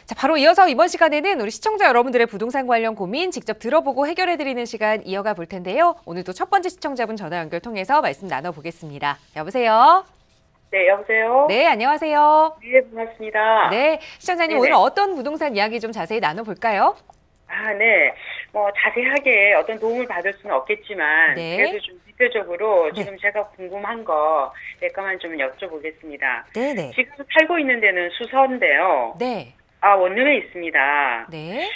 자, 바로 이어서 이번 시간에는 우리 시청자 여러분들의 부동산 관련 고민 직접 들어보고 해결해드리는 시간 이어가 볼 텐데요. 오늘도 첫 번째 시청자분 전화 연결 통해서 말씀 나눠보겠습니다. 여보세요? 네, 여보세요? 네, 안녕하세요. 네, 반갑습니다. 네, 시청자님 네네. 오늘 어떤 부동산 이야기 좀 자세히 나눠볼까요? 아, 네. 자세하게 어떤 도움을 받을 수는 없겠지만, 네. 그래도 좀 대표적으로 네. 지금 제가 궁금한 거 몇 가만 좀 여쭤보겠습니다. 네네. 지금 살고 있는 데는 수서인데요. 네. 원룸에 있습니다. 네.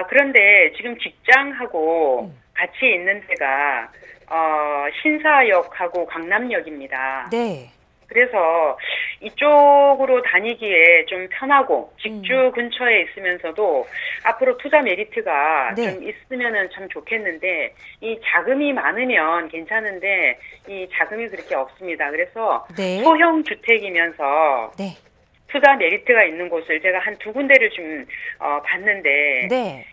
그런데 지금 직장하고 같이 있는 데가, 신사역하고 강남역입니다. 네. 그래서 이쪽으로 다니기에 좀 편하고 직주 근처에 있으면서도 앞으로 투자 메리트가 네. 좀 있으면은 참 좋겠는데 이 자금이 많으면 괜찮은데 이 자금이 그렇게 없습니다. 그래서 네. 소형 주택이면서 네. 투자 메리트가 있는 곳을 제가 한 두 군데를 좀 봤는데 네.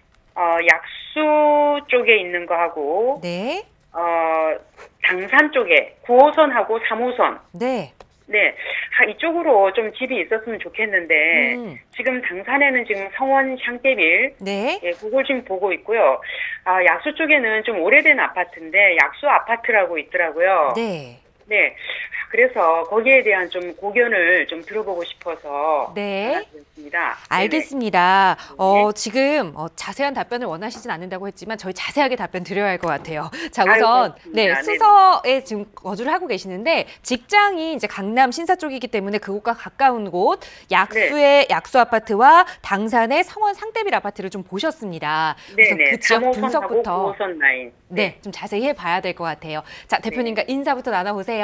약수 쪽에 있는 거하고 네. 당산 쪽에 9호선하고 3호선 네. 네, 이쪽으로 좀 집이 있었으면 좋겠는데 지금 당산에는 지금 성원 샹떼빌 네. 예, 그걸 지금 보고 있고요. 약수 쪽에는 좀 오래된 아파트인데 약수 아파트라고 있더라고요. 네. 네, 그래서 거기에 대한 좀 고견을 좀 들어보고 싶어서 네. 전화드렸습니다. 알겠습니다. 네네. 지금 자세한 답변을 원하시진 않는다고 했지만 저희 자세하게 답변 드려야 할 것 같아요. 자, 아유, 우선 고맙습니다. 네, 네네. 수서에 지금 거주를 하고 계시는데 직장이 이제 강남 신사 쪽이기 때문에 그곳과 가까운 곳 약수의 약수 아파트와 당산의 성원 상대빌 아파트를 좀 보셨습니다. 그래서 네네. 그 지역 3호선하고 분석부터 9호선 라인. 네, 좀 자세히 해봐야 될 것 같아요. 자, 대표님과 인사부터 나눠보세요.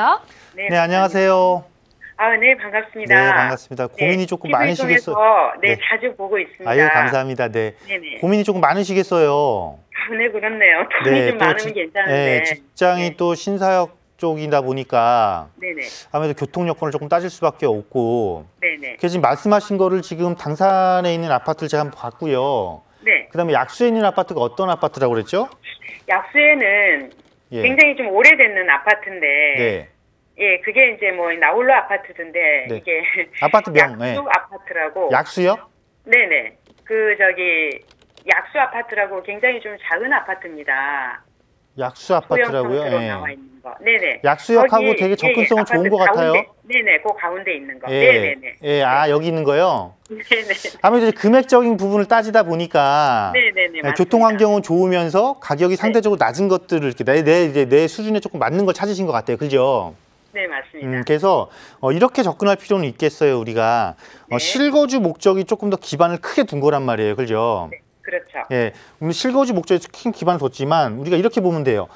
네, 안녕하세요. 네, 반갑습니다. 네, 반갑습니다. 고민이 조금 TV를 많으시겠어요. 통해서, 네, 네. 자주 보고 있습니다. 아유, 감사합니다. 네. 네네. 고민이 조금 많으시겠어요. 네, 그렇네요. 돈이 좀 많으면 괜찮은데. 네, 직장이 네. 또 신사역 쪽이다 보니까 네네. 아무래도 교통 여건을 조금 따질 수밖에 없고. 네네. 그래서 지금 말씀하신 거를 지금 당산에 있는 아파트를 제가 한번 봤고요. 네. 그다음에 약수에 있는 아파트가 어떤 아파트라고 그랬죠? 약수에는 예. 굉장히 좀 오래된 아파트인데. 네. 예, 그게 이제 뭐 나홀로 아파트던데. 네. 이게. 아파트명. 약수 네. 아파트라고. 약수요? 네네. 약수 아파트라고 굉장히 좀 작은 아파트입니다. 약수 아파트라고요? 소형 예. 나와 있는 거. 네네. 약수역하고 거기, 되게 접근성은 좋은 것 가운데, 같아요. 네네, 그 가운데 있는 거. 예. 네네네. 예, 여기 있는 거요? 네네. 아무래도 이제 금액적인 부분을 따지다 보니까 네네네. 예, 맞습니다. 교통 환경은 좋으면서 가격이 상대적으로 낮은 것들을 이렇게 내 수준에 조금 맞는 걸 찾으신 것 같아요. 그죠? 네, 맞습니다. 그래서 이렇게 접근할 필요는 있겠어요. 우리가 네. 실거주 목적이 조금 더 기반을 크게 둔 거란 말이에요. 그죠? 네, 그렇죠. 예, 실거주 목적에 큰 기반을 뒀지만 우리가 이렇게 보면 돼요.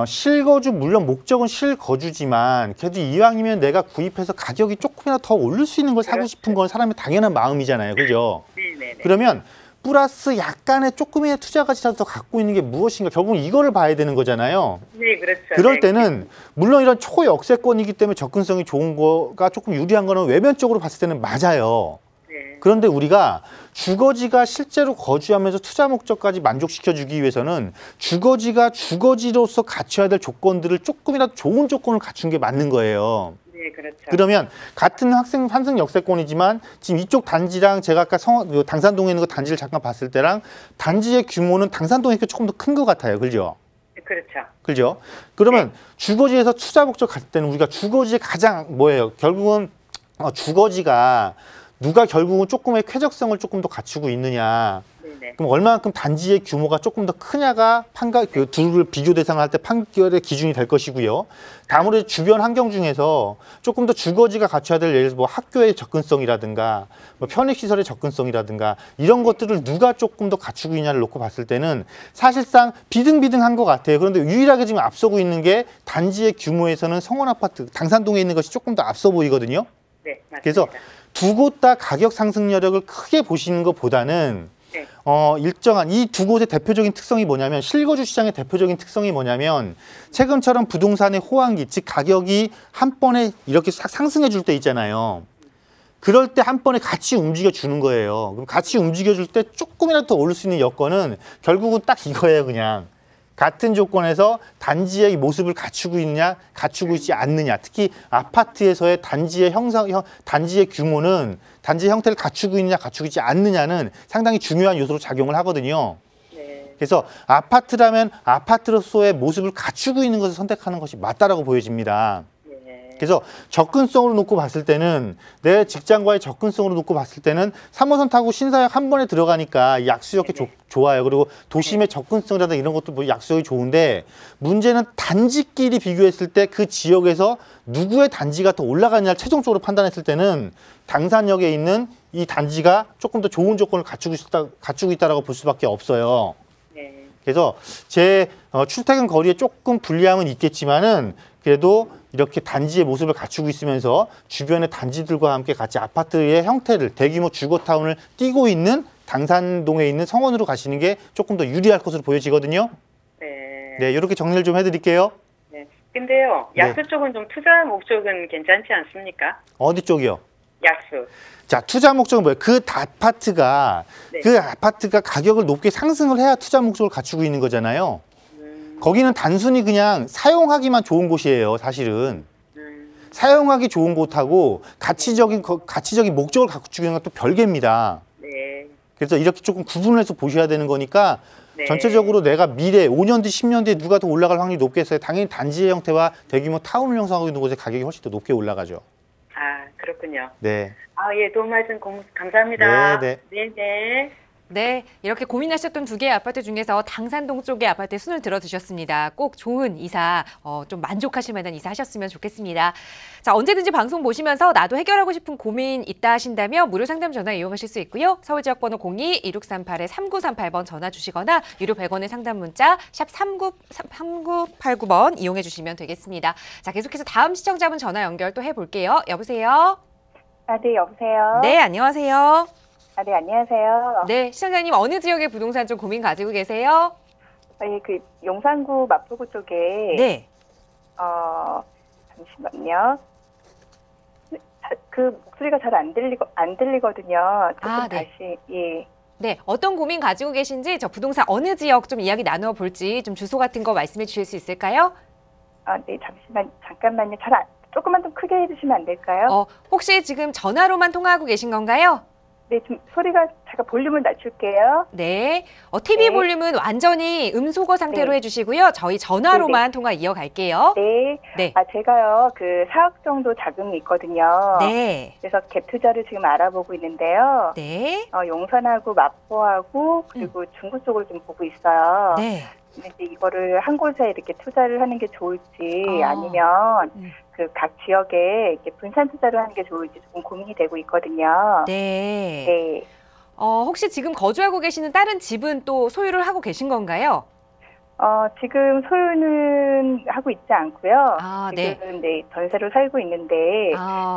실거주 물론 목적은 실거주지만 그래도 이왕이면 내가 구입해서 가격이 조금이라도 더 올릴 수 있는 걸 사고 그렇죠. 싶은 건 사람의 당연한 마음이잖아요. 그죠? 네네네. 그러면 플러스 약간의 조금의 투자 가치라도 더 갖고 있는 게 무엇인가 결국은 이거를 봐야 되는 거잖아요. 네, 그렇죠. 그럴 네. 때는 물론 이런 초역세권이기 때문에 접근성이 좋은 거가 조금 유리한 거는 외면적으로 봤을 때는 맞아요. 네. 그런데 우리가 주거지가 실제로 거주하면서 투자 목적까지 만족시켜주기 위해서는 주거지가 주거지로서 갖춰야 될 조건들을 조금이라도 좋은 조건을 갖춘 게 맞는 거예요. 네, 그렇죠. 그러면 같은 환승 역세권이지만 지금 이쪽 단지랑 제가 아까 당산동에 있는 거 단지를 잠깐 봤을 때랑 단지의 규모는 당산동이 조금 더 큰 것 같아요. 그죠? 네, 그렇죠. 그죠? 그러면 주거지에서 투자 목적 갈 때는 우리가 주거지의 가장 뭐예요? 결국은 주거지가 누가 결국은 조금의 쾌적성을 조금 더 갖추고 있느냐. 네네. 그럼 얼마만큼 단지의 규모가 조금 더 크냐가 그 둘을 비교 대상을 할 때 판결의 기준이 될 것이고요. 다음으로 주변 환경 중에서 조금 더 주거지가 갖춰야 될 예를 들어서 뭐 학교의 접근성이라든가 뭐 편익시설의 접근성이라든가 이런 것들을 누가 조금 더 갖추고 있냐를 놓고 봤을 때는 사실상 비등비등한 것 같아요. 그런데 유일하게 지금 앞서고 있는 게 단지의 규모에서는 성원 아파트, 당산동에 있는 것이 조금 더 앞서 보이거든요. 네, 맞습니다. 그래서 두 곳 다 가격 상승 여력을 크게 보시는 것보다는 네. 일정한 이 두 곳의 대표적인 특성이 뭐냐면 실거주 시장의 대표적인 특성이 뭐냐면 최근처럼 부동산의 호황기, 즉 가격이 한 번에 이렇게 싹 상승해 줄 때 있잖아요. 그럴 때 한 번에 같이 움직여 주는 거예요. 그럼 같이 움직여 줄 때 조금이라도 더 오를 수 있는 여건은 결국은 딱 이거예요, 그냥. 같은 조건에서 단지의 모습을 갖추고 있느냐, 갖추고 있지 않느냐. 특히 아파트에서의 단지의 단지의 규모는 단지의 형태를 갖추고 있느냐, 갖추고 있지 않느냐는 상당히 중요한 요소로 작용을 하거든요. 그래서 아파트라면 아파트로서의 모습을 갖추고 있는 것을 선택하는 것이 맞다라고 보여집니다. 그래서 접근성으로 놓고 봤을 때는 내 직장과의 접근성으로 놓고 봤을 때는 3호선 타고 신사역 한 번에 들어가니까 약수역이 좋아요. 그리고 도심의 접근성이라든가 이런 것도 뭐 약수역이 좋은데 문제는 단지끼리 비교했을 때 그 지역에서 누구의 단지가 더 올라가느냐를 최종적으로 판단했을 때는 당산역에 있는 이 단지가 조금 더 좋은 조건을 갖추고 있다라고 볼 수밖에 없어요. 그래서 제 출퇴근 거리에 조금 불리함은 있겠지만은 그래도 이렇게 단지의 모습을 갖추고 있으면서 주변의 단지들과 함께 같이 아파트의 형태를 대규모 주거타운을 띄고 있는 당산동에 있는 성원으로 가시는 게 조금 더 유리할 것으로 보여지거든요. 네, 이렇게 정리를 좀 해드릴게요. 네. 근데요, 약수 쪽은 좀 투자 목적은 괜찮지 않습니까? 어디 쪽이요? 약수. 자, 투자 목적은 뭐예요? 그 아파트가 가격을 높게 상승을 해야 투자 목적을 갖추고 있는 거잖아요. 거기는 단순히 그냥 사용하기만 좋은 곳이에요, 사실은. 사용하기 좋은 곳하고 가치적인 목적을 갖추고 있는 건 또 별개입니다. 네. 그래서 이렇게 조금 구분을 해서 보셔야 되는 거니까 전체적으로 내가 미래 5년 뒤, 10년 뒤에 누가 더 올라갈 확률이 높겠어요. 당연히 단지의 형태와 대규모 타운을 형성하고 있는 곳의 가격이 훨씬 더 높게 올라가죠. 아, 그렇군요. 네. 예, 도움 말씀 감사합니다. 네. 네, 이렇게 고민하셨던 두 개의 아파트 중에서 당산동 쪽의 아파트에 손을 들어주셨습니다. 꼭 좋은 이사, 좀 만족하실 만한 이사 하셨으면 좋겠습니다. 자, 언제든지 방송 보시면서 나도 해결하고 싶은 고민 있다 하신다면 무료 상담 전화 이용하실 수 있고요. 서울지역번호 02-2638-3938번 전화 주시거나 유료 100원의 상담 문자 샵 3989번 이용해 주시면 되겠습니다. 자, 계속해서 다음 시청자분 전화 연결 또 해볼게요. 여보세요? 네, 여보세요? 네, 안녕하세요. 네, 안녕하세요. 네, 시청자님 어느 지역의 부동산 좀 고민 가지고 계세요? 그 용산구 마포구 쪽에 네. 잠시만요. 그 목소리가 잘 안 들리거든요. 조금 네. 다시 예. 네, 어떤 고민 가지고 계신지 저 부동산 어느 지역 좀 이야기 나누어 볼지 좀 주소 같은 거 말씀해 주실 수 있을까요? 네, 잠깐만요. 조금만 좀 크게 해주시면 안 될까요? 혹시 지금 전화로만 통화하고 계신 건가요? 네, 좀 소리가 제가 볼륨을 낮출게요. 네, TV 네. 볼륨은 완전히 음소거 상태로 네. 해주시고요. 저희 전화로만 통화 이어갈게요. 네. 네. 제가요, 4억 정도 자금이 있거든요. 네. 그래서 갭 투자를 지금 알아보고 있는데요. 네. 용산하고 마포하고 그리고 중구 쪽을 좀 보고 있어요. 네. 근데 이제 이거를 한 곳에 이렇게 투자를 하는 게 좋을지 아니면 그 각 지역에 이렇게 분산 투자를 하는 게 좋을지 조금 고민이 되고 있거든요. 네. 네. 혹시 지금 거주하고 계시는 다른 집은 또 소유를 하고 계신 건가요? 지금 소유는 하고 있지 않고요. 네. 지금 네, 전세로 살고 있는데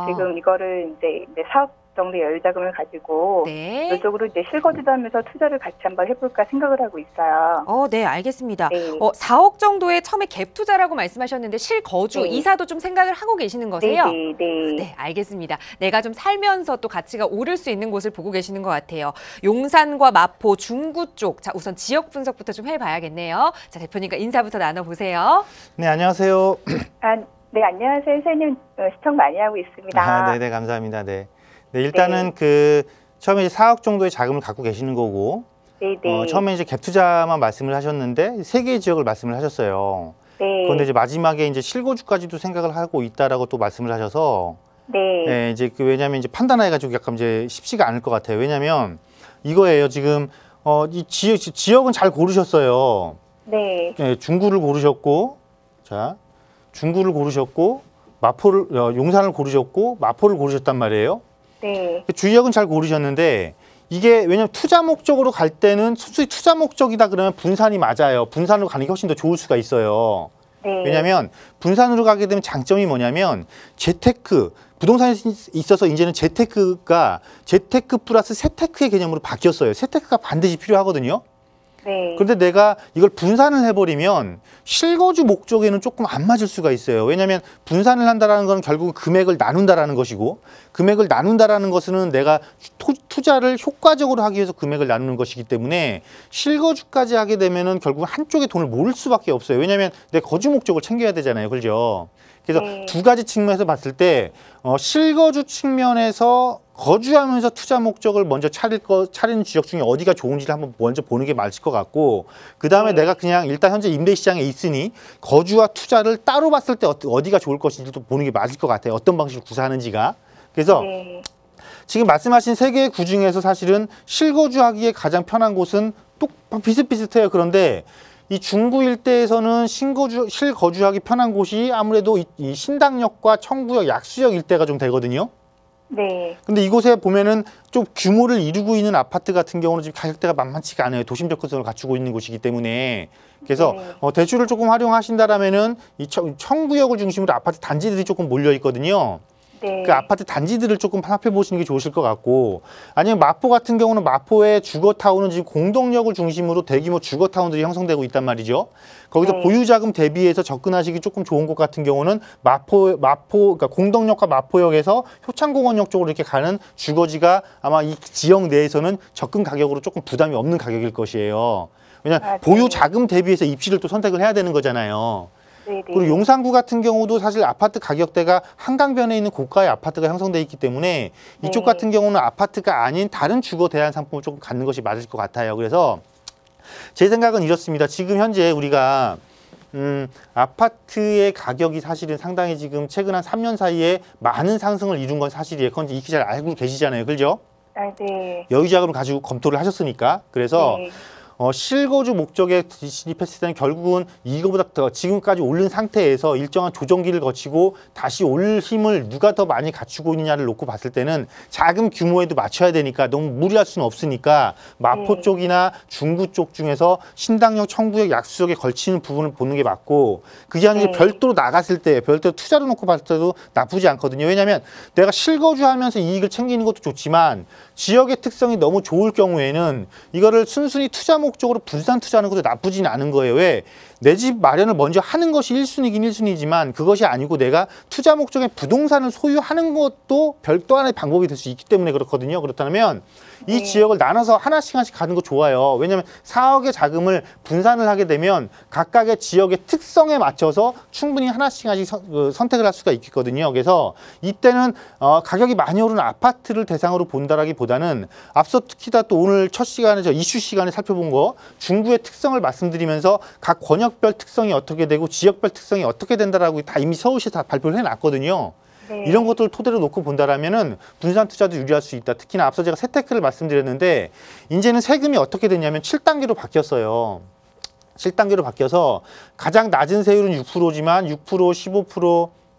지금 이거를 이제 사업 정도 여유 자금을 가지고 네. 이쪽으로 이제 실거주도 하면서 투자를 같이 한번 해볼까 생각을 하고 있어요. 네, 알겠습니다. 네. 4억 정도의 처음에 갭 투자라고 말씀하셨는데 실거주, 네. 이사도 좀 생각을 하고 계시는 거세요? 네. 네, 알겠습니다. 내가 좀 살면서 또 가치가 오를 수 있는 곳을 보고 계시는 것 같아요. 용산과 마포, 중구 쪽. 자, 우선 지역 분석부터 좀 해봐야겠네요. 자, 대표님과 인사부터 나눠보세요. 네, 안녕하세요. 네, 안녕하세요. 선생님. 시청 많이 하고 있습니다. 네, 감사합니다. 네, 일단은 처음에 이제 4억 정도의 자금을 갖고 계시는 거고, 처음에 이제 갭 투자만 말씀을 하셨는데 3개의 지역을 말씀을 하셨어요. 네. 그런데 이제 마지막에 이제 실거주까지도 생각을 하고 있다라고 또 말씀을 하셔서, 네. 이제 왜냐하면 이제 판단해가지고 약간 이제 쉽지가 않을 것 같아요. 왜냐하면 이거예요. 지금 이 지역은 잘 고르셨어요. 네. 중구를 고르셨고, 중구를 고르셨고, 용산을 고르셨고, 마포를 고르셨단 말이에요. 네. 주역은 잘 고르셨는데 이게 왜냐면 투자 목적으로 갈 때는 순수히 투자 목적이다 그러면 분산이 맞아요. 분산으로 가는 게 훨씬 더 좋을 수가 있어요. 네. 왜냐하면 분산으로 가게 되면 장점이 뭐냐면 재테크, 부동산에 있어서 이제는 재테크가 재테크 플러스 세테크의 개념으로 바뀌었어요. 세테크가 반드시 필요하거든요. 네. 그런데 내가 이걸 분산을 해버리면 실거주 목적에는 조금 안 맞을 수가 있어요. 왜냐하면 분산을 한다는 건 결국 금액을 나눈다라는 것이고, 금액을 나눈다라는 것은 내가 투자를 효과적으로 하기 위해서 금액을 나누는 것이기 때문에 실거주까지 하게 되면은 결국 한쪽에 돈을 모을 수밖에 없어요. 왜냐하면 내 거주 목적을 챙겨야 되잖아요. 그렇죠? 그래서 네. 두 가지 측면에서 봤을 때 실거주 측면에서 거주하면서 투자 목적을 먼저 차리는 지역 중에 어디가 좋은지를 한번 먼저 보는 게 맞을 것 같고, 그 다음에 내가 그냥 일단 현재 임대 시장에 있으니 거주와 투자를 따로 봤을 때 어디가 좋을 것인지도 보는 게 맞을 것 같아요. 어떤 방식으로 구사하는지가. 그래서 네. 지금 말씀하신 세 개의 구 중에서 사실은 실거주하기에 가장 편한 곳은 또 비슷비슷해요. 그런데 이 중구 일대에서는 실거주하기 편한 곳이 아무래도 이 신당역과 청구역, 약수역 일대가 좀 되거든요. 네. 근데 이곳에 보면은 좀 규모를 이루고 있는 아파트 같은 경우는 지금 가격대가 만만치가 않아요. 도심 접근성을 갖추고 있는 곳이기 때문에. 그래서 네. 대출을 조금 활용하신다라면은 이 청구역을 중심으로 아파트 단지들이 조금 몰려 있거든요. 네. 그 아파트 단지들을 조금 살펴보시는 게 좋으실 것 같고, 아니면 마포 같은 경우는 마포의 주거타운은 지금 공동역을 중심으로 대규모 주거타운들이 형성되고 있단 말이죠. 거기서 네. 보유자금 대비해서 접근하시기 조금 좋은 곳 같은 경우는 그러니까 공동역과 마포역에서 효창공원역 쪽으로 이렇게 가는 주거지가 아마 이 지역 내에서는 접근 가격으로 조금 부담이 없는 가격일 것이에요. 왜냐하면 네. 보유 자금 대비해서 입지를 또 선택을 해야 되는 거잖아요. 네. 그리고 용산구 같은 경우도 사실 아파트 가격대가 한강변에 있는 고가의 아파트가 형성돼 있기 때문에 이쪽 네. 같은 경우는 아파트가 아닌 다른 주거 대안 상품을 조금 갖는 것이 맞을 것 같아요. 그래서 제 생각은 이렇습니다. 지금 현재 우리가 아파트의 가격이 사실은 상당히 지금 최근 한 3년 사이에 많은 상승을 이룬 건 사실이에요. 그건 이 기자를 알고 계시잖아요. 그죠? 아, 네. 여유자금을 가지고 검토를 하셨으니까. 그래서 네. 실거주 목적에 진입했을 때는 결국은 이거보다 더 지금까지 오른 상태에서 일정한 조정기를 거치고 다시 올 힘을 누가 더 많이 갖추고 있느냐를 놓고 봤을 때는 자금 규모에도 맞춰야 되니까 너무 무리할 수는 없으니까 마포 쪽이나 중구 쪽 중에서 신당역, 청구역, 약수역에 걸치는 부분을 보는 게 맞고, 그게 아니라 별도로 나갔을 때, 별도로 투자로 놓고 봤을 때도 나쁘지 않거든요. 왜냐하면 내가 실거주하면서 이익을 챙기는 것도 좋지만 지역의 특성이 너무 좋을 경우에는 이거를 순순히 투자 목적으로 분산 투자하는 것도 나쁘지는 않은 거예요. 왜? 내 집 마련을 먼저 하는 것이 1순위긴 1순위지만 그것이 아니고 내가 투자 목적의 부동산을 소유하는 것도 별도 하나의 방법이 될 수 있기 때문에 그렇거든요. 그렇다면 이 지역을 나눠서 하나씩 가는 거 좋아요. 왜냐하면 4억의 자금을 분산을 하게 되면 각각의 지역의 특성에 맞춰서 충분히 하나씩 선택을 할 수가 있거든요. 그래서 이때는 가격이 많이 오른 아파트를 대상으로 본다라기보다는 앞서 특히 다 또 오늘 첫 시간에 이슈 시간에 살펴본 거 중구의 특성을 말씀드리면서 각 권역별 특성이 어떻게 되고 지역별 특성이 어떻게 된다라고 다 이미 서울시에서 다 발표를 해놨거든요. 네. 이런 것들을 토대로 놓고 본다라면은 분산 투자도 유리할 수 있다. 특히나 앞서 제가 세테크를 말씀드렸는데 이제는 세금이 어떻게 됐냐면 7단계로 바뀌었어요. 7단계로 바뀌어서 가장 낮은 세율은 6%지만 6%,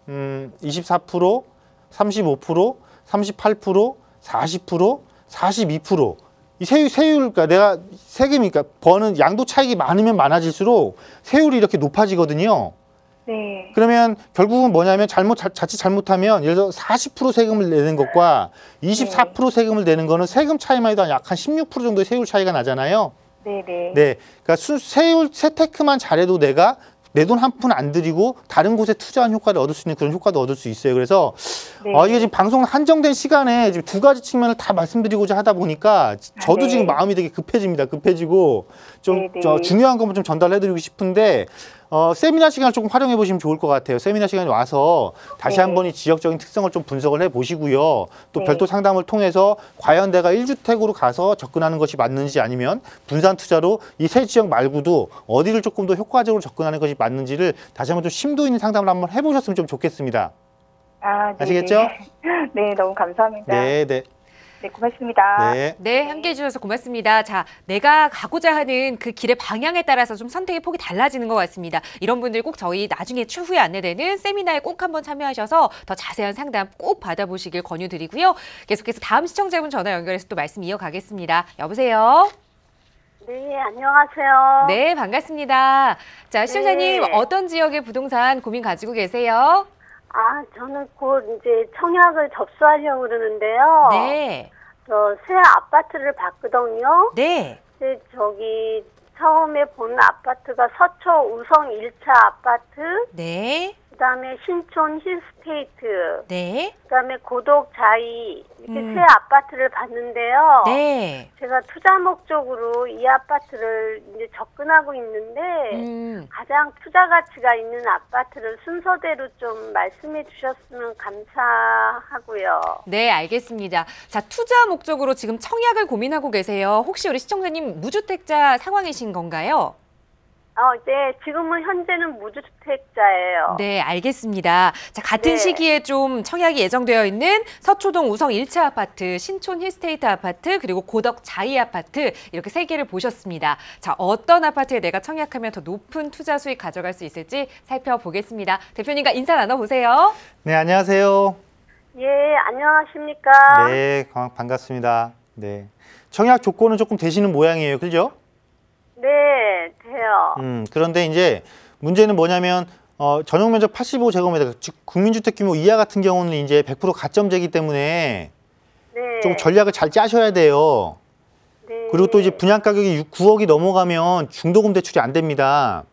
15%, 24%, 35%, 38%, 40%, 42%. 이 세율, 그러니까 내가 세금이, 그러니까 버는 양도 차익이 많으면 많아질수록 세율이 이렇게 높아지거든요. 네. 그러면 결국은 뭐냐면 자칫 잘못하면 예를 들어 40% 세금을 내는 것과 24% 세금을 내는 거는 세금 차이만 해도 약 한 16% 정도의 세율 차이가 나잖아요. 네네. 네. 그러니까 세율 세테크만 잘해도 내가 내 돈 한 푼 안 들이고 다른 곳에 투자한 효과를 얻을 수 있는 그런 효과도 얻을 수 있어요. 그래서 네. 이게 지금 방송 한정된 시간에 지금 두 가지 측면을 다 말씀드리고자 하다 보니까 저도 네. 지금 마음이 되게 급해집니다. 급해지고 좀 네네. 중요한 것만 좀 전달해드리고 싶은데 세미나 시간을 조금 활용해 보시면 좋을 것 같아요. 세미나 시간에 와서 다시 네. 한번 이 지역적인 특성을 좀 분석을 해 보시고요. 또 네. 별도 상담을 통해서 과연 내가 1주택으로 가서 접근하는 것이 맞는지 아니면 분산 투자로 이 세 지역 말고도 어디를 조금 더 효과적으로 접근하는 것이 맞는지를 다시 한번 좀 심도 있는 상담을 한번 해보셨으면 좀 좋겠습니다. 아, 네. 아시겠죠? 네, 너무 감사합니다. 네, 네. 네, 고맙습니다. 네. 네, 함께 해주셔서 고맙습니다. 자, 내가 가고자 하는 그 길의 방향에 따라서 좀 선택의 폭이 달라지는 것 같습니다. 이런 분들 꼭 저희 나중에 추후에 안내되는 세미나에 꼭 한번 참여하셔서 더 자세한 상담 꼭 받아보시길 권유드리고요. 계속해서 다음 시청자분 전화 연결해서 또 말씀 이어가겠습니다. 여보세요? 네, 안녕하세요. 네, 반갑습니다. 자, 시청자님 네. 어떤 지역의 부동산 고민 가지고 계세요? 아, 저는 곧 이제 청약을 접수하려고 그러는데요. 네, 저 새 아파트를 봤거든요. 네, 근데 저기 처음에 본 아파트가 서초 우성 1차 아파트, 네. 그다음에 신촌 힐스테이트, 네. 그다음에 고덕 자이 이렇게 음. 세 아파트를 봤는데요. 네. 제가 투자 목적으로 이 아파트를 이제 접근하고 있는데 가장 투자 가치가 있는 아파트를 순서대로 좀 말씀해 주셨으면 감사하고요. 네, 알겠습니다. 자, 투자 목적으로 지금 청약을 고민하고 계세요. 혹시 우리 시청자님 무주택자 상황이신 건가요? 네, 지금은 현재는 무주택자예요. 네, 알겠습니다. 자, 같은 네. 시기에 좀 청약이 예정되어 있는 서초동 우성 1차 아파트, 신촌 힐스테이트 아파트, 그리고 고덕 자이 아파트 이렇게 세 개를 보셨습니다. 자, 어떤 아파트에 내가 청약하면 더 높은 투자 수익 가져갈 수 있을지 살펴보겠습니다. 대표님과 인사 나눠보세요. 네, 안녕하세요. 예, 안녕하십니까? 네, 반갑습니다. 네. 청약 조건은 조금 되시는 모양이에요. 그죠? 네, 돼요. 그런데 이제 문제는 뭐냐면 전용 면적 85제곱미터, 즉 국민주택 규모 이하 같은 경우는 이제 100% 가점제이기 때문에 네. 좀 전략을 잘 짜셔야 돼요. 네. 그리고 또 이제 분양 가격이 9억이 넘어가면 중도금 대출이 안 됩니다.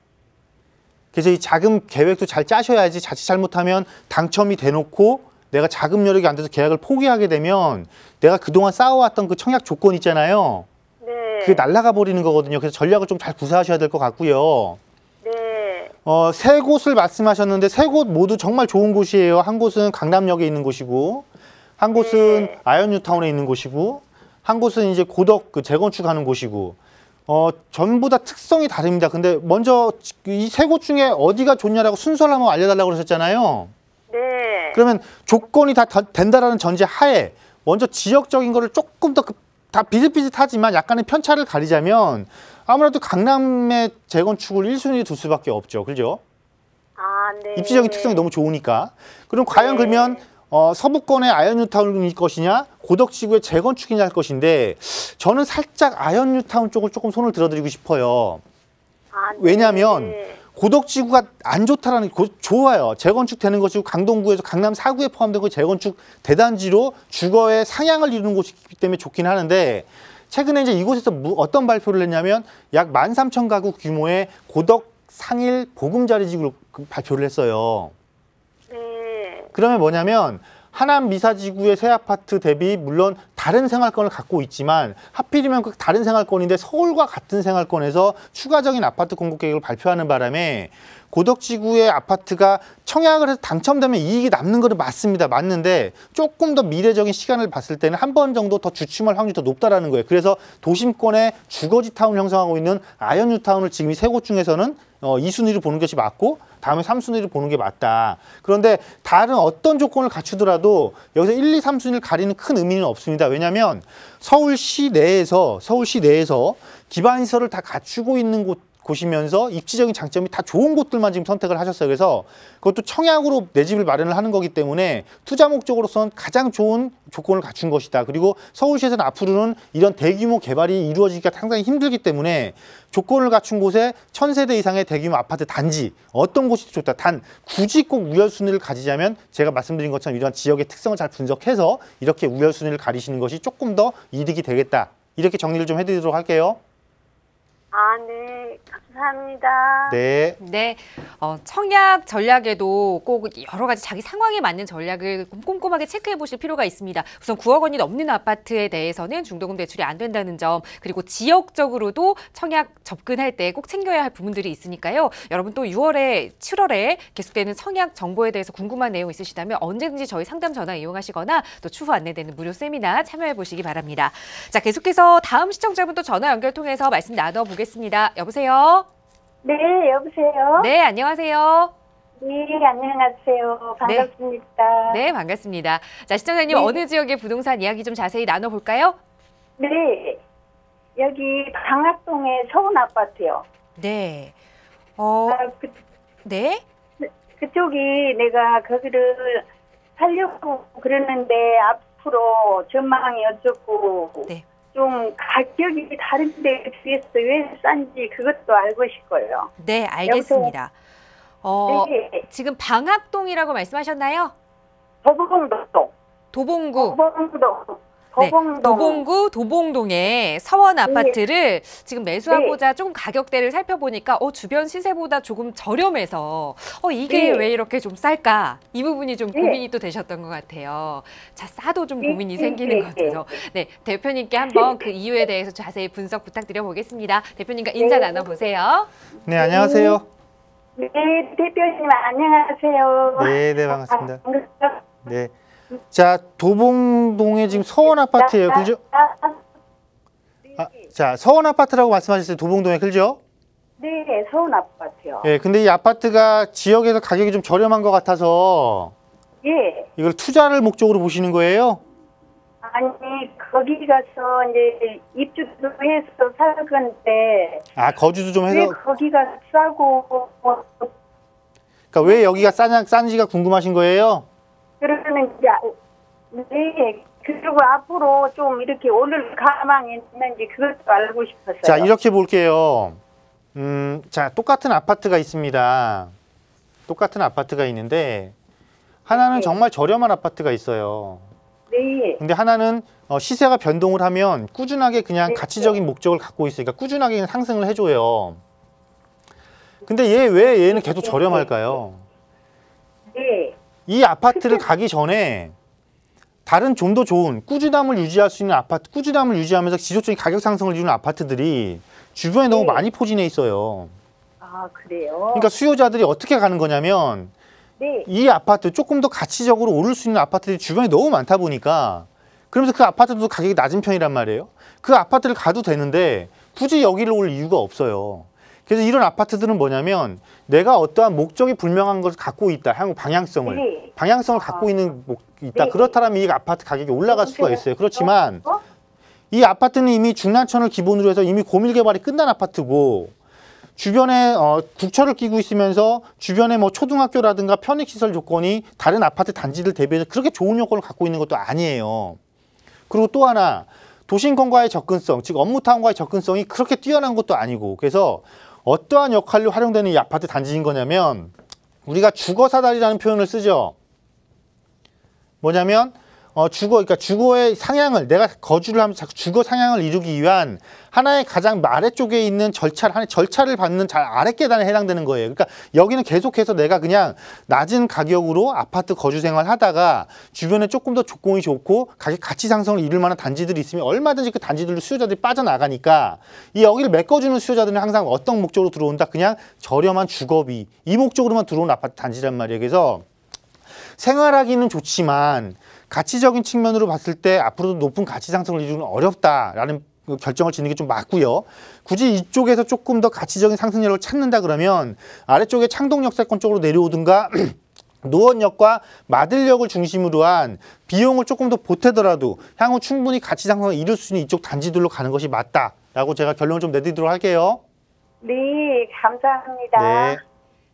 그래서 이 자금 계획도 잘 짜셔야지 자칫 잘못하면 당첨이 돼놓고 내가 자금 여력이 안 돼서 계약을 포기하게 되면 내가 그동안 쌓아왔던 그 청약 조건 있잖아요. 네. 그게 날아가 버리는 거거든요. 그래서 전략을 좀 잘 구사하셔야 될 것 같고요. 네. 세 곳을 말씀하셨는데 세 곳 모두 정말 좋은 곳이에요. 한 곳은 강남역에 있는 곳이고, 한 곳은 네. 아현뉴타운에 있는 곳이고, 한 곳은 이제 고덕 그 재건축하는 곳이고, 전부 다 특성이 다릅니다. 근데 먼저 이 세 곳 중에 어디가 좋냐라고 순서를 한번 알려달라고 그러셨잖아요. 네. 그러면 조건이 다 된다라는 전제 하에 먼저 지역적인 거를 조금 더 다 비슷비슷하지만 약간의 편차를 가리자면 아무래도 강남의 재건축을 1순위에 둘 수밖에 없죠. 그죠? 아, 네. 입지적인 특성이 너무 좋으니까. 그럼 과연 그러면 서부권의 아현뉴타운일 것이냐, 고덕지구의 재건축이냐 할 것인데 저는 살짝 아현뉴타운 쪽을 조금 손을 들어드리고 싶어요. 아, 네. 왜냐하면 고덕지구가 안 좋다라는 좋아요. 재건축 되는 것이고 강동구에서 강남 4구에 포함된 거 재건축 대단지로 주거의 상향을 이루는 곳이기 때문에 좋긴 하는데 최근에 이제 이곳에서 어떤 발표를 했냐면 약 13,000가구 규모의 고덕 상일 보금자리 지구로 발표를 했어요. 네. 그러면 뭐냐면 하남 미사지구의 새 아파트 대비 물론 다른 생활권을 갖고 있지만 하필이면 그 다른 생활권인데 서울과 같은 생활권에서 추가적인 아파트 공급 계획을 발표하는 바람에 고덕지구의 아파트가 청약을 해서 당첨되면 이익이 남는 거는 맞습니다. 맞는데 조금 더 미래적인 시간을 봤을 때는 한 번 정도 더 주춤할 확률이 더 높다라는 거예요. 그래서 도심권의 주거지 타운을 형성하고 있는 아현뉴타운을 지금 이 세 곳 중에서는 2순위로 보는 것이 맞고 다음에 3순위를 보는 게 맞다. 그런데 다른 어떤 조건을 갖추더라도 여기서 1, 2, 3순위를 가리는 큰 의미는 없습니다. 왜냐하면 서울시 내에서 기반시설을 다 갖추고 있는 곳이면서 입지적인 장점이 다 좋은 곳들만 지금 선택을 하셨어요. 그래서 그것도 청약으로 내 집을 마련을 하는 거기 때문에 투자 목적으로서는 가장 좋은 조건을 갖춘 것이다. 그리고 서울시에서는 앞으로는 이런 대규모 개발이 이루어지기가 상당히 힘들기 때문에 조건을 갖춘 곳에 1000세대 이상의 대규모 아파트 단지 어떤 곳이 좋다. 단 굳이 꼭 우열순위를 가지자면 제가 말씀드린 것처럼 이러한 지역의 특성을 잘 분석해서 이렇게 우열순위를 가리시는 것이 조금 더 이득이 되겠다. 이렇게 정리를 좀 해드리도록 할게요. 아, 네. 감사합니다. 네. 네, 청약 전략에도 꼭 여러 가지 자기 상황에 맞는 전략을 꼼꼼하게 체크해 보실 필요가 있습니다. 우선 9억 원이 넘는 아파트에 대해서는 중도금 대출이 안 된다는 점, 그리고 지역적으로도 청약 접근할 때 꼭 챙겨야 할 부분들이 있으니까요. 여러분 또 6월에, 7월에 계속되는 청약 정보에 대해서 궁금한 내용 있으시다면 언제든지 저희 상담 전화 이용하시거나 또 추후 안내되는 무료 세미나 참여해 보시기 바랍니다. 자, 계속해서 다음 시청자분 또 전화 연결 통해서 말씀 나눠보겠습니다. 여보세요? 네, 여보세요? 네, 안녕하세요. 네, 안녕하세요. 반갑습니다. 네, 반갑습니다. 자, 시청자님 네. 어느 지역의 부동산 이야기 좀 자세히 나눠볼까요? 네, 여기 방학동의 서운 아파트요. 네. 네? 네? 그쪽이 내가 거기를 살려고 그러는데 앞으로 전망이 어쩌고 네. 좀 가격이 다른데 비해서 왜 싼지 그것도 알고 싶어요. 네, 알겠습니다. 네, 지금 방학동이라고 말씀하셨나요? 도봉동. 도봉구. 도봉동. 도봉구 도봉동의 서원 아파트를 지금 매수하고자 조금 가격대를 살펴보니까 주변 시세보다 조금 저렴해서 이게 왜 이렇게 좀 쌀까? 이 부분이 좀 고민이 또 되셨던 것 같아요. 자, 싸도 좀 고민이 생기는 거죠. 네, 대표님께 한번 그 이유에 대해서 자세히 분석 부탁드려 보겠습니다. 대표님과 인사 나눠보세요. 네, 안녕하세요. 네, 대표님 안녕하세요. 네, 반갑습니다. 네. 자, 도봉동에 지금 서원 아파트예요. 그죠? 자, 서원 아파트라고 말씀하셨어요. 도봉동에, 그죠? 네, 서원 아파트요. 예, 근데 이 아파트가 지역에서 가격이 좀 저렴한 것 같아서 예. 이걸 투자를 목적으로 보시는 거예요? 아니, 거기 가서 이제 입주도 해서 살 건데. 아, 거주도 좀 왜 해서. 거기가 싸고, 그러니까 왜 여기가 싼지가 궁금하신 거예요? 그러는 이제, 네. 그리고 앞으로 좀 이렇게 오를 가망이 있는지 그것도 알고 싶었어요. 자, 이렇게 볼게요. 자, 똑같은 아파트가 있습니다. 똑같은 아파트가 있는데 하나는 정말 저렴한 아파트가 있어요. 네. 근데 하나는 시세가 변동을 하면 꾸준하게 그냥 가치적인 목적을 갖고 있으니까 꾸준하게 그냥 상승을 해줘요. 근데 왜 얘는 계속 저렴할까요? 네. 이 아파트를 가기 전에 다른 좀 더 좋은 꾸준함을 유지할 수 있는 아파트, 꾸준함을 유지하면서 지속적인 가격 상승을 이루는 아파트들이 주변에 너무 많이 포진해 있어요. 아, 그래요? 그러니까 수요자들이 어떻게 가는 거냐면 네. 이 아파트 조금 더 가치적으로 오를 수 있는 아파트들이 주변에 너무 많다 보니까 그러면서 그 아파트도 가격이 낮은 편이란 말이에요. 그 아파트를 가도 되는데 굳이 여기를 올 이유가 없어요. 그래서 이런 아파트들은 뭐냐면 내가 어떠한 목적이 불명한 것을 갖고 있다. 향후 방향성을. 네. 방향성을 갖고 있다. 네. 그렇다면 이 아파트 가격이 올라갈 수가 있어요. 그렇지만 이 아파트는 이미 중랑천을 기본으로 해서 이미 고밀 개발이 끝난 아파트고 주변에 국철을 끼고 있으면서 주변에 뭐 초등학교라든가 편익시설 조건이 다른 아파트 단지들 대비해서 그렇게 좋은 요건을 갖고 있는 것도 아니에요. 그리고 또 하나 도심권과의 접근성, 즉 업무타운과의 접근성이 그렇게 뛰어난 것도 아니고 그래서 어떠한 역할로 활용되는 이 아파트 단지인 거냐면 우리가 주거사다리라는 표현을 쓰죠. 뭐냐면 그러니까 주거의 상향을 내가 거주를 하면서 주거 상향을 이루기 위한 하나의 가장 아래쪽에 있는 하나의 절차를 받는 잘 아래 계단에 해당되는 거예요. 그러니까 여기는 계속해서 내가 그냥 낮은 가격으로 아파트 거주 생활 하다가 주변에 조금 더 조건이 좋고 가격 가치 상승을 이룰 만한 단지들이 있으면 얼마든지 그 단지들로 수요자들이 빠져나가니까 이 여기를 메꿔주는 수요자들은 항상 어떤 목적으로 들어온다? 그냥 저렴한 주거비 이 목적으로만 들어온 아파트 단지란 말이에요. 그래서 생활하기는 좋지만 가치적인 측면으로 봤을 때 앞으로도 높은 가치 상승을 이루기는 어렵다라는 결정을 짓는 게 좀 맞고요. 굳이 이쪽에서 조금 더 가치적인 상승력을 찾는다 그러면 아래쪽에 창동역세권 쪽으로 내려오든가 노원역과 마들역을 중심으로 한 비용을 조금 더 보태더라도 향후 충분히 가치 상승을 이룰 수 있는 이쪽 단지들로 가는 것이 맞다라고 제가 결론을 좀 내드리도록 할게요. 네, 감사합니다. 네.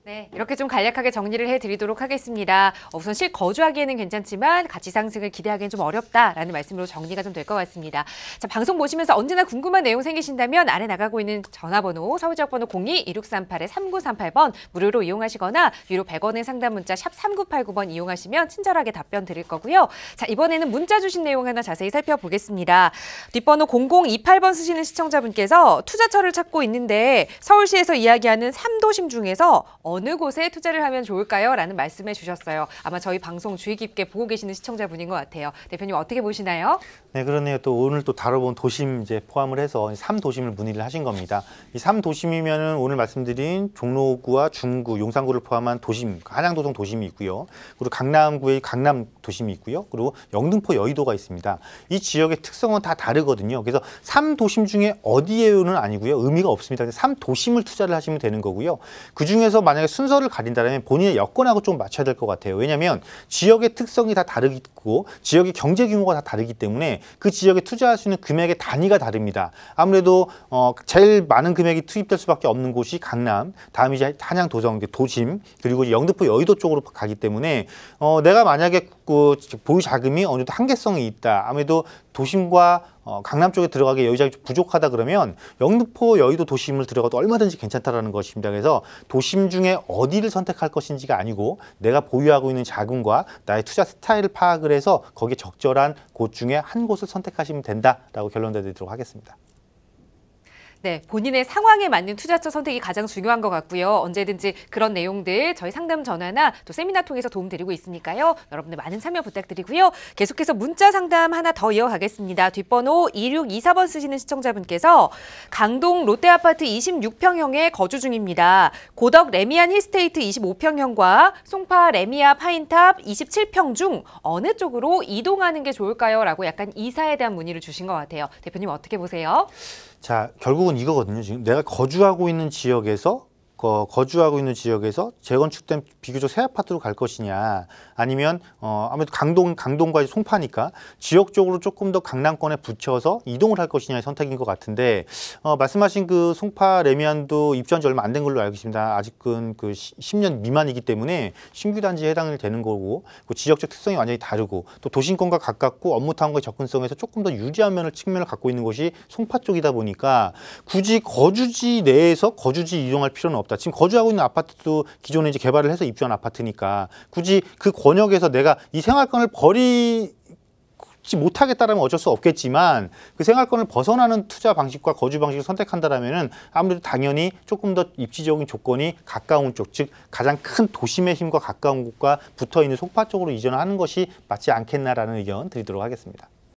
네, 이렇게 좀 간략하게 정리를 해드리도록 하겠습니다. 우선 실거주하기에는 괜찮지만 가치 상승을 기대하기엔 좀 어렵다라는 말씀으로 정리가 좀 될 것 같습니다. 자, 방송 보시면서 언제나 궁금한 내용 생기신다면 아래 나가고 있는 전화번호 서울지역번호 02-2638-3938번 무료로 이용하시거나 유료 100원의 상담 문자 샵 3989번 이용하시면 친절하게 답변 드릴 거고요. 자, 이번에는 문자 주신 내용 하나 자세히 살펴보겠습니다. 뒷번호 0028번 쓰시는 시청자분께서 투자처를 찾고 있는데 서울시에서 이야기하는 3도심 중에서 어느 곳에 투자를 하면 좋을까요? 라는 말씀해 주셨어요. 아마 저희 방송 주의 깊게 보고 계시는 시청자분인 것 같아요. 대표님 어떻게 보시나요? 네, 그러네요. 또 오늘 또 다뤄본 도심 이제 포함을 해서 3도심을 문의를 하신 겁니다. 이 3도심이면은 오늘 말씀드린 종로구와 중구, 용산구를 포함한 도심, 한양도성 도심이 있고요. 그리고 강남구의 강남 도심이 있고요. 그리고 영등포 여의도가 있습니다. 이 지역의 특성은 다 다르거든요. 그래서 3도심 중에 어디에요는 아니고요. 의미가 없습니다. 3도심을 투자를 하시면 되는 거고요. 그중에서 만약에 순서를 가린다면 본인의 여건하고 좀 맞춰야 될 것 같아요. 왜냐하면 지역의 특성이 다 다르고 지역의 경제 규모가 다 다르기 때문에 그 지역에 투자할 수 있는 금액의 단위가 다릅니다. 아무래도 제일 많은 금액이 투입될 수밖에 없는 곳이 강남, 다음이 이제 한양 도성, 도심, 그리고 영등포 여의도 쪽으로 가기 때문에 내가 만약에 그 보유 자금이 어느 정도 한계성이 있다. 아무래도 도심과 강남 쪽에 들어가기 여유자금이 좀 부족하다 그러면 영등포, 여의도 도심을 들어가도 얼마든지 괜찮다라는 것입니다. 그래서 도심 중에 어디를 선택할 것인지가 아니고 내가 보유하고 있는 자금과 나의 투자 스타일을 파악을 해서 거기에 적절한 곳 중에 한 곳을 선택하시면 된다라고 결론 내드리도록 하겠습니다. 네, 본인의 상황에 맞는 투자처 선택이 가장 중요한 것 같고요. 언제든지 그런 내용들 저희 상담 전화나 또 세미나 통해서 도움드리고 있으니까요. 여러분들 많은 참여 부탁드리고요. 계속해서 문자 상담 하나 더 이어가겠습니다. 뒷번호 2624번 쓰시는 시청자분께서 강동 롯데아파트 26평형에 거주 중입니다. 고덕 레미안 힐스테이트 25평형과 송파 레미아 파인탑 27평 중 어느 쪽으로 이동하는 게 좋을까요? 라고 약간 이사에 대한 문의를 주신 것 같아요. 대표님 어떻게 보세요? 자, 결국은 이거거든요. 지금 내가 거주하고 있는 지역에서 재건축된 비교적 새 아파트로 갈 것이냐, 아니면 아무래도 강동과 송파니까 지역적으로 조금 더 강남권에 붙여서 이동을 할 것이냐의 선택인 것 같은데, 말씀하신 그 송파 레미안도 입주한 지 얼마 안 된 걸로 알고 있습니다. 아직은 그 10년 미만이기 때문에 신규 단지에 해당이 되는 거고, 그 지역적 특성이 완전히 다르고 또 도심권과 가깝고 업무 타운과의 접근성에서 조금 더 유리한 측면을 갖고 있는 곳이 송파 쪽이다 보니까 굳이 거주지 내에서 거주지 이동할 필요는 없다. 지금 거주하고 있는 아파트도 기존에 이제 개발을 해서 입주한 아파트니까 굳이 그 권역에서 내가 이 생활권을 버리지 못하겠다라면 어쩔 수 없겠지만, 그 생활권을 벗어나는 투자 방식과 거주 방식을 선택한다라면은 아무래도 당연히 조금 더 입지적인 조건이 가까운 쪽, 즉 가장 큰 도심의 힘과 가까운 곳과 붙어 있는 송파 쪽으로 이전하는 것이 맞지 않겠나라는 의견 드리도록 하겠습니다.